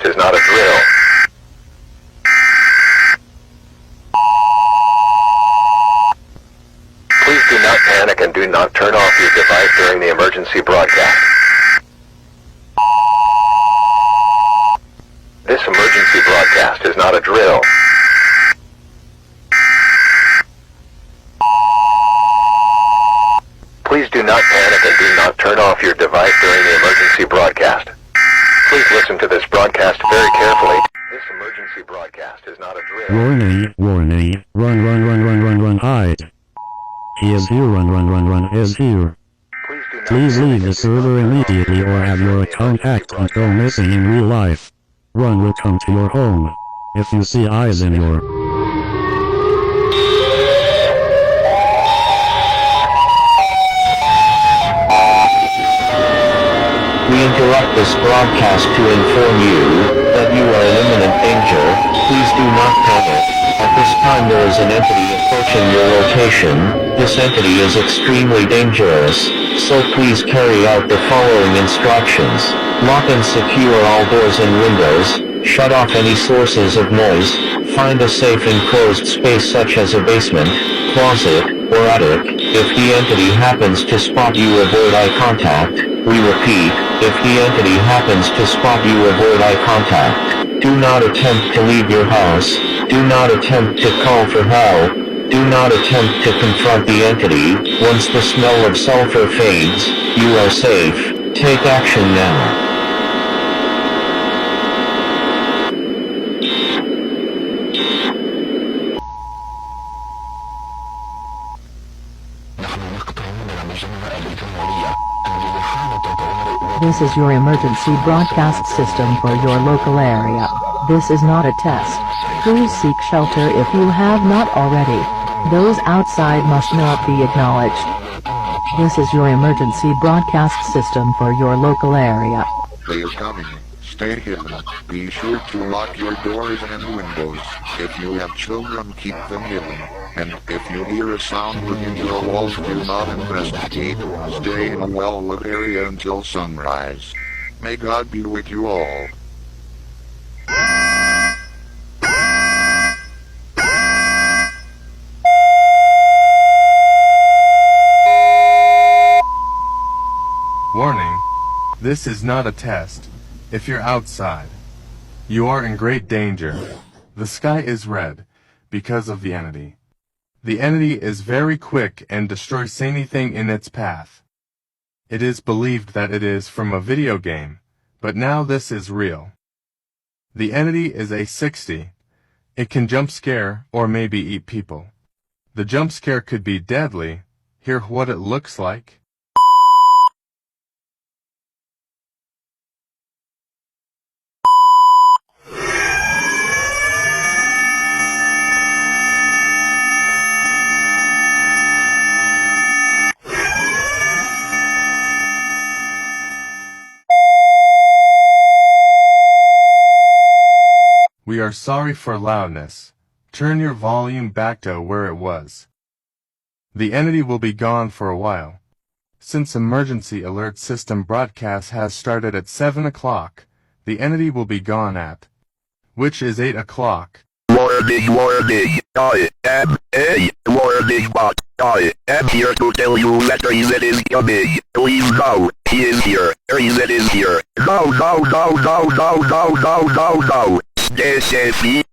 is not a drill. Please do not panic and do not turn off your device during the emergency broadcast. This emergency broadcast is not a drill. Please do not panic and do not turn off your device during the emergency broadcast. Please listen to this broadcast very carefully. This emergency broadcast is not a drill. Warning, warning, run, hide. He is here, run, is here. Please leave the server immediately or have your account hacked and go missing in real life. Run will come to your home. If you see eyes in your... We interrupt this broadcast to inform you that you are in imminent danger. Please do not panic. At this time there is an entity approaching your location. This entity is extremely dangerous, so please carry out the following instructions. Lock and secure all doors and windows. Shut off any sources of noise. Find a safe enclosed space such as a basement, closet, or attic. If the entity happens to spot you, avoid eye contact. We repeat, if the entity happens to spot you, avoid eye contact. Do not attempt to leave your house. Do not attempt to call for help. Do not attempt to confront the entity. Once the smell of sulfur fades, you are safe. Take action now. This is your emergency broadcast system for your local area. This is not a test. Please seek shelter if you have not already. Those outside must not be acknowledged. This is your emergency broadcast system for your local area. They are coming. Stay hidden. Be sure to lock your doors and windows. If you have children, keep them hidden. And if you hear a sound within your walls, do not investigate. Stay in a well-lit area until sunrise. May God be with you all. Warning, this is not a test. If you're outside, you are in great danger. The sky is red because of the entity. The entity is very quick and destroys anything in its path. It is believed that it is from a video game, but now this is real. The entity is a 60. It can jump scare or maybe eat people. The jump scare could be deadly. Hear what it looks like. We are sorry for loudness. Turn your volume back to where it was. The entity will be gone for a while. Since emergency alert system broadcast has started at 7 o'clock, the entity will be gone at, which is 8 o'clock. Warning, I am a warning bot. I am here to tell you that reason is coming. Please go. He is here. Reason is here. No. Stay safe.